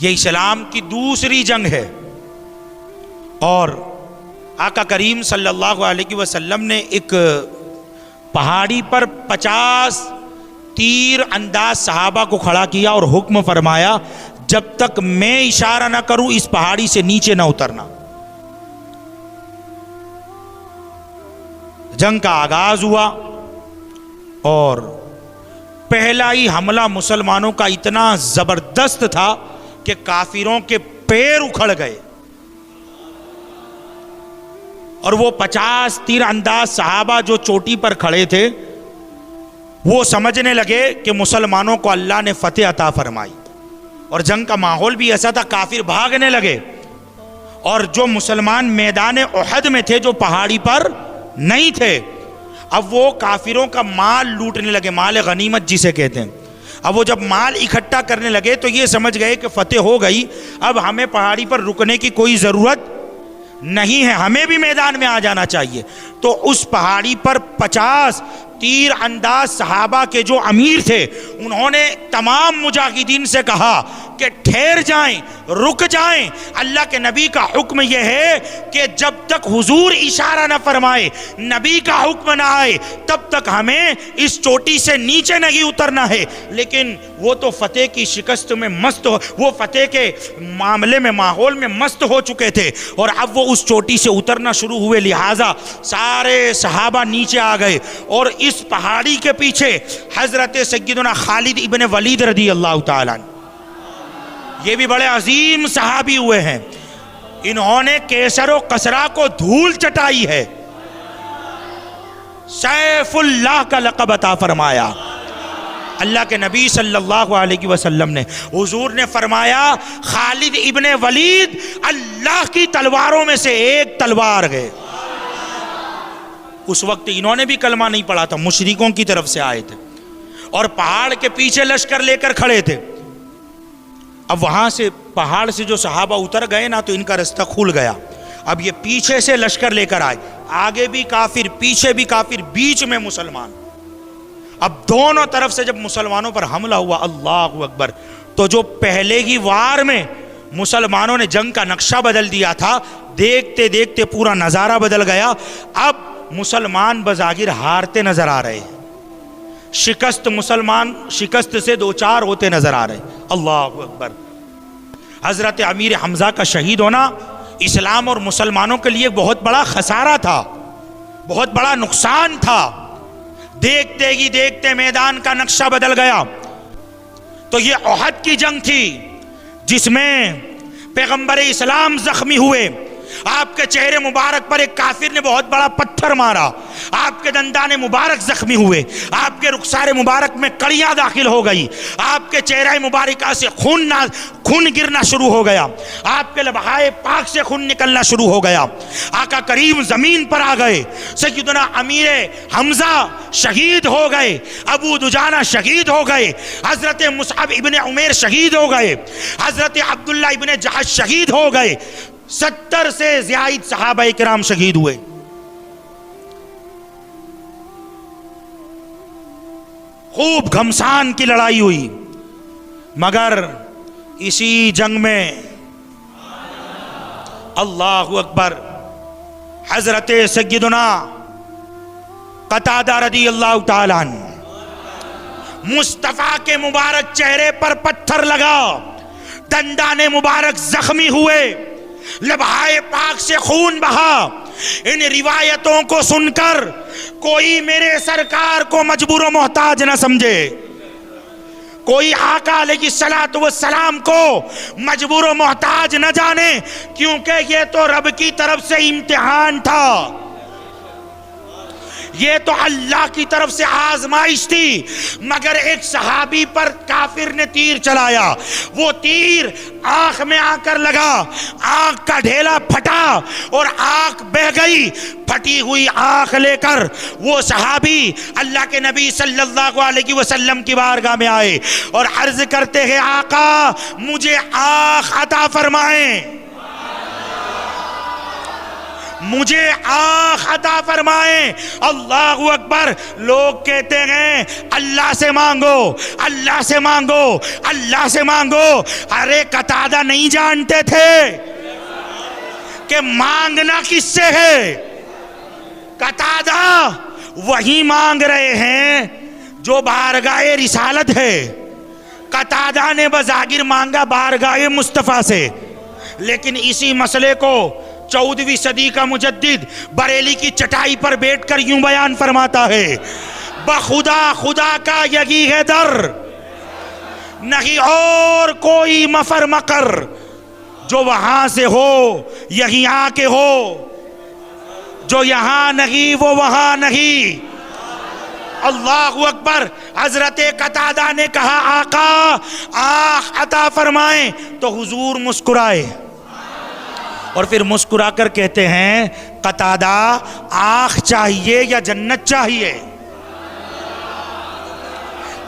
یہ اسلام کی دوسری جنگ ہے، اور آقا کریم صلی اللہ علیہ وسلم نے ایک پہاڑی پر 50 تیر انداز صحابہ کو کھڑا کیا اور حکم فرمایا جب تک میں اشارہ نہ کروں اس پہاڑی سے نیچے نہ اترنا۔ جنگ کا آغاز ہوا اور پہلا ہی حملہ مسلمانوں کا اتنا زبردست تھا کہ کافروں کے پیر اکھڑ گئے، اور وہ 50 تیر انداز صحابہ جو چوٹی پر کھڑے تھے وہ سمجھنے لگے کہ مسلمانوں کو اللہ نے فتح عطا فرمائی، اور جنگ کا ماحول بھی ایسا تھا، کافر بھاگنے لگے، اور جو مسلمان میدان احد میں تھے، جو پہاڑی پر نہیں تھے، اب وہ کافروں کا مال لوٹنے لگے، مال غنیمت جسے کہتے ہیں۔ اب وہ جب مال اکٹھا کرنے لگے تو یہ سمجھ گئے کہ فتح ہو گئی، اب ہمیں پہاڑی پر رکنے کی کوئی ضرورت نہیں ہے، ہمیں بھی میدان میں آ جانا چاہیے۔ تو اس پہاڑی پر 50 تیر انداز صحابہ کے جو امیر تھے، انہوں نے تمام مجاہدین سے کہا کہ ٹھہر جائیں، رک جائیں، اللہ کے نبی کا حکم یہ ہے کہ جب تک حضور اشارہ نہ فرمائے، نبی کا حکم نہ آئے، تب تک ہمیں اس چوٹی سے نیچے نہیں اترنا ہے۔ لیکن وہ تو فتح کی شکست میں مست ہو، وہ فتح کے معاملے میں، ماحول میں مست ہو چکے تھے، اور اب وہ اس چوٹی سے اترنا شروع ہوئے، لہٰذا سارے صحابہ نیچے آ گئے، اور اس پہاڑی کے پیچھے حضرت سیدنا خالد ابن ولید رضی اللہ تعالیٰ عنہ، یہ بھی بڑے عظیم صحابی ہوئے ہیں، انہوں نے کیسر و قصرہ کو دھول چٹائی ہے، سیف اللہ کا لقب عطا فرمایا اللہ کے نبی صلی اللہ علیہ وسلم نے۔ حضور نے فرمایا خالد ابن ولید اللہ کی تلواروں میں سے ایک تلوار ہے۔ اس وقت انہوں نے بھی کلمہ نہیں پڑھا تھا، مشرکوں کی طرف سے آئے تھے، اور پہاڑ کے پیچھے لشکر لے کر کھڑے تھے۔ اب وہاں سے پہاڑ سے جو صحابہ اتر گئے نا تو ان کا رستہ کھل گیا، اب یہ پیچھے سے لشکر لے کر آئے، آگے بھی کافر، پیچھے بھی کافر، بیچ میں مسلمان۔ اب دونوں طرف سے جب مسلمانوں پر حملہ ہوا، اللہ اکبر، تو جو پہلے ہی وار میں مسلمانوں نے جنگ کا نقشہ بدل دیا تھا، دیکھتے دیکھتے پورا نظارہ بدل گیا۔ اب مسلمان بظاہر ہارتے نظر آ رہے ہیں، مسلمان شکست سے دوچار ہوتے نظر آ رہے ہیں۔ اللہ اکبر، حضرت امیر حمزہ کا شہید ہونا اسلام اور مسلمانوں کے لیے بہت بڑا خسارہ تھا، بہت بڑا نقصان تھا۔ دیکھتے ہی دیکھتے میدان کا نقشہ بدل گیا۔ تو یہ احد کی جنگ تھی جس میں پیغمبر اسلام زخمی ہوئے، آپ کے چہرے مبارک پر ایک کافر نے بہت بڑا پتھر مارا، آپ کے دندان مبارک زخمی ہوئے، آپ کے رخسار مبارک میں کڑیاں داخل ہو گئی، آپ کے چہرہ مبارکہ سے خون گرنا شروع ہو گیا، آپ کے لبہائے پاک سے خون نکلنا شروع ہو گیا۔ آقا کریم زمین پر آ گئے، سیدنا امیر حمزہ شہید ہو گئے، ابو دجانہ شہید ہو گئے، حضرت مصعب ابن عمیر شہید ہو گئے، حضرت عبداللہ ابن جحش شہید ہو گئے، 70 سے زائد صحابہ کرام شہید ہوئے۔ خوب گھمسان کی لڑائی ہوئی، مگر اسی جنگ میں اللہ اکبر حضرت سیدنا قتادہ رضی اللہ تعالیٰ عنہ، مصطفیٰ کے مبارک چہرے پر پتھر لگا، دندان مبارک زخمی ہوئے، لبہائے پاک سے خون بہا۔ ان روایتوں کو سن کر کوئی میرے سرکار کو مجبور و محتاج نہ سمجھے، کوئی آقا علیہ السلام کو مجبور و محتاج نہ جانے، کیونکہ یہ تو رب کی طرف سے امتحان تھا، یہ تو اللہ کی طرف سے آزمائش تھی۔ مگر ایک صحابی پر کافر نے تیر چلایا، وہ تیر آنکھ میں آ کر لگا، آنکھ کا ڈھیلا پھٹا اور آنکھ بہہ گئی۔ پھٹی ہوئی آنکھ لے کر وہ صحابی اللہ کے نبی صلی اللہ علیہ وسلم کی بارگاہ میں آئے اور عرض کرتے ہیں آقا مجھے آنکھ عطا فرمائیں، مجھے آنکھ عطا فرمائیں۔ اللہ اکبر۔ لوگ کہتے ہیں اللہ سے مانگو، اللہ سے مانگو، اللہ سے مانگو۔ ارے قتادہ نہیں جانتے تھے کہ مانگنا کس سے ہے؟ قتادہ وہی مانگ رہے ہیں جو بارگاہ رسالت ہے۔ قتادہ نے بظاہر مانگا بارگاہ مصطفیٰ سے، لیکن اسی مسئلے کو 14ویں صدی کا مجدد بریلی کی چٹائی پر بیٹھ کر یوں بیان فرماتا ہے، بخدا خدا کا یہی ہے در، نہیں اور کوئی مفر مقر، جو وہاں سے ہو یہیں آ کے ہو، جو یہاں نہیں وہ وہاں نہیں۔ اللہ اکبر۔ حضرت قتادہ نے کہا آقا آنکھ عطا فرمائیں، تو حضور مسکرائے اور پھر مسکرا کر کہتے ہیں قتادہ آنکھ چاہیے یا جنت چاہیے؟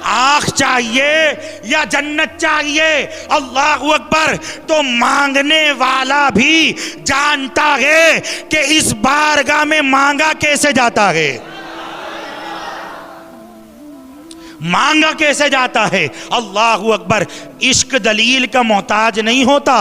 آنکھ چاہیے یا جنت چاہیے؟ اللہ اکبر۔ تو مانگنے والا بھی جانتا ہے کہ اس بارگاہ میں مانگا کیسے جاتا ہے، مانگا کیسے جاتا ہے۔ اللہ اکبر۔ عشق دلیل کا محتاج نہیں ہوتا،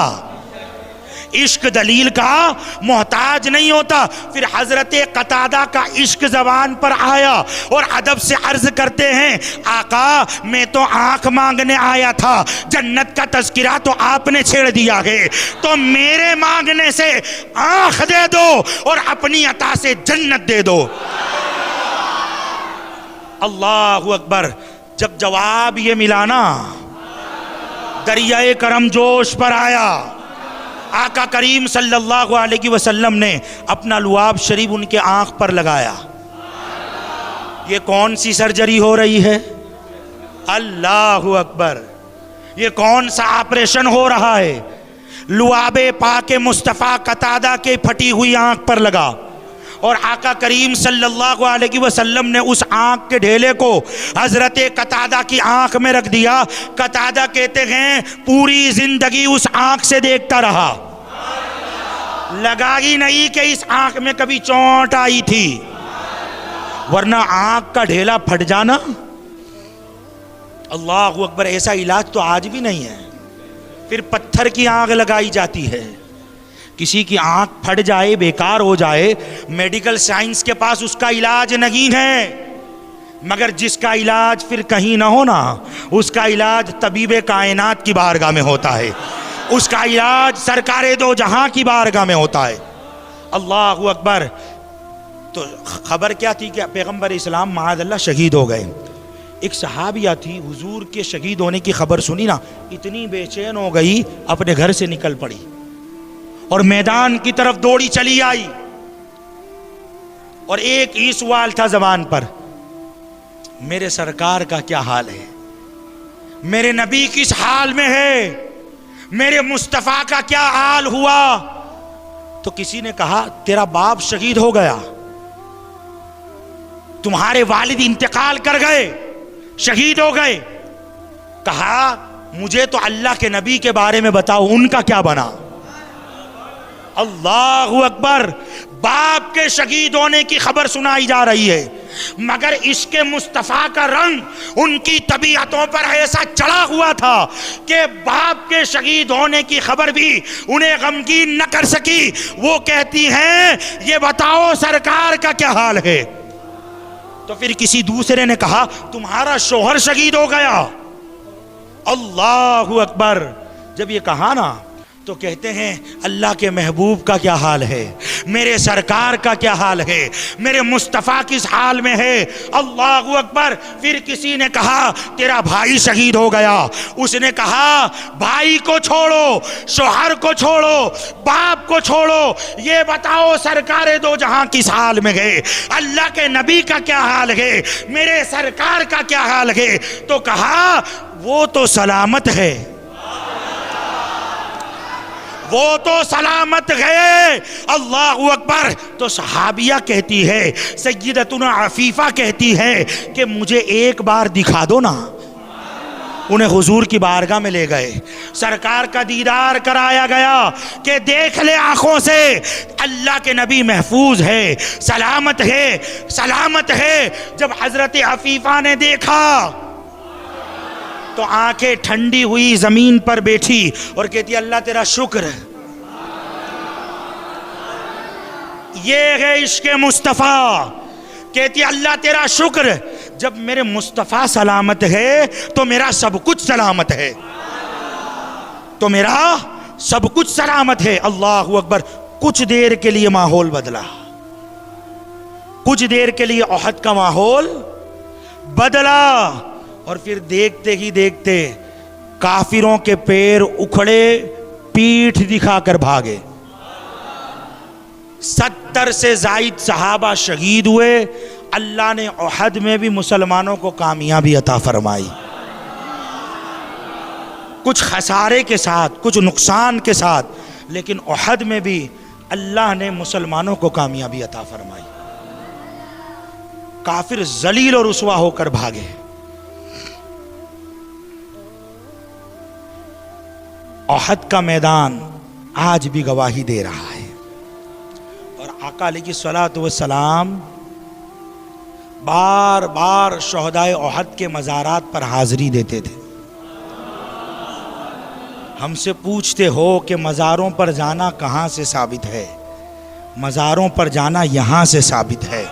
عشق دلیل کا محتاج نہیں ہوتا۔ پھر حضرت قتادہ کا عشق زبان پر آیا اور ادب سے عرض کرتے ہیں آقا میں تو آنکھ مانگنے آیا تھا، جنت کا تذکرہ تو آپ نے چھیڑ دیا ہے، تو میرے مانگنے سے آنکھ دے دو اور اپنی عطا سے جنت دے دو۔ اللہ اکبر۔ جب جواب یہ ملا نا، دریائے کرم جوش پر آیا، آقا کریم صلی اللہ علیہ وسلم نے اپنا لعاب شریف ان کے آنکھ پر لگایا۔ یہ کون سی سرجری ہو رہی ہے؟ اللہ اکبر۔ یہ کون سا آپریشن ہو رہا ہے؟ لعاب پاک مصطفیٰ قتادہ کے پھٹی ہوئی آنکھ پر لگا اور آقا کریم صلی اللہ علیہ وسلم نے اس آنکھ کے ڈھیلے کو حضرت قتادہ کی آنکھ میں رکھ دیا۔ قتادہ کہتے ہیں پوری زندگی اس آنکھ سے دیکھتا رہا، لگا ہی نہیں کہ اس آنکھ میں کبھی چوٹ آئی تھی، ورنہ آنکھ کا ڈھیلا پھٹ جانا، اللہ اکبر، ایسا علاج تو آج بھی نہیں ہے۔ پھر پتھر کی آنکھ لگائی جاتی ہے۔ کسی کی آنکھ پھٹ جائے، بیکار ہو جائے، میڈیکل سائنس کے پاس اس کا علاج نہیں ہے، مگر جس کا علاج پھر کہیں نہ ہونا، اس کا علاج طبیب کائنات کی بارگاہ میں ہوتا ہے، اس کا علاج سرکار دو جہاں کی بارگاہ میں ہوتا ہے۔ اللہ اکبر۔ تو خبر کیا تھی کہ پیغمبر اسلام معاذ اللہ شہید ہو گئے۔ ایک صحابیہ تھی، حضور کے شہید ہونے کی خبر سنی نا، اتنی بے چین ہو گئی، اپنے گھر سے نکل پڑی اور میدان کی طرف دوڑی چلی آئی، اور ایک ہی سوال تھا زبان پر، میرے سرکار کا کیا حال ہے، میرے نبی کس حال میں ہے، میرے مصطفیٰ کا کیا حال ہوا؟ تو کسی نے کہا تیرا باپ شہید ہو گیا، تمہارے والد انتقال کر گئے، شہید ہو گئے۔ کہا مجھے تو اللہ کے نبی کے بارے میں بتاؤ، ان کا کیا بنا؟ اللہ اکبر۔ باپ کے شہید ہونے کی خبر سنائی جا رہی ہے، مگر عشق مصطفیٰ کا رنگ ان کی طبیعتوں پر ایسا چڑھا ہوا تھا کہ باپ کے شہید ہونے کی خبر بھی انہیں غمگین نہ کر سکی۔ وہ کہتی ہیں یہ بتاؤ سرکار کا کیا حال ہے؟ تو پھر کسی دوسرے نے کہا تمہارا شوہر شہید ہو گیا۔ اللہ اکبر۔ جب یہ کہا نا تو کہتے ہیں اللہ کے محبوب کا کیا حال ہے، میرے سرکار کا کیا حال ہے، میرے مصطفیٰ کس حال میں ہے؟ اللہ اکبر۔ پھر کسی نے کہا تیرا بھائی شہید ہو گیا۔ اس نے کہا بھائی کو چھوڑو، شوہر کو چھوڑو، باپ کو چھوڑو، یہ بتاؤ سرکار دو جہاں کس حال میں گئے، اللہ کے نبی کا کیا حال ہے، میرے سرکار کا کیا حال ہے؟ تو کہا وہ تو سلامت ہے، وہ تو سلامت گئے۔ اللہ اکبر۔ تو صحابیہ کہتی ہے، سیدتنا عفیفہ کہتی ہے کہ مجھے ایک بار دکھا دو نا انہیں حضور کی بارگاہ میں لے گئے، سرکار کا دیدار کرایا گیا کہ دیکھ لے آنکھوں سے اللہ کے نبی محفوظ ہے، سلامت ہے، سلامت ہے۔ جب حضرت عفیفہ نے دیکھا تو آنکھیں ٹھنڈی ہوئی، زمین پر بیٹھی اور کہتی اللہ تیرا شکر ہے۔ یہ ہے عشق مصطفیٰ، کہتی اللہ تیرا شکر، جب میرے مصطفیٰ سلامت ہے تو میرا سب کچھ سلامت ہے، تو میرا سب کچھ سلامت ہے۔ اللہ اکبر۔ کچھ دیر کے لیے ماحول بدلا، کچھ دیر کے لیے احد کا ماحول بدلا، اور پھر دیکھتے ہی دیکھتے کافروں کے پیر اکھڑے، پیٹھ دکھا کر بھاگے۔ 70 سے زائد صحابہ شہید ہوئے۔ اللہ نے احد میں بھی مسلمانوں کو کامیابی عطا فرمائی، کچھ خسارے کے ساتھ، کچھ نقصان کے ساتھ، لیکن احد میں بھی اللہ نے مسلمانوں کو کامیابی عطا فرمائی۔ کافر ذلیل اور رسوا ہو کر بھاگے۔ احد کا میدان آج بھی گواہی دے رہا ہے، اور آقا علیہ الصلوۃ والسلام بار بار شہدائے احد کے مزارات پر حاضری دیتے تھے۔ ہم سے پوچھتے ہو کہ مزاروں پر جانا کہاں سے ثابت ہے؟ مزاروں پر جانا یہاں سے ثابت ہے۔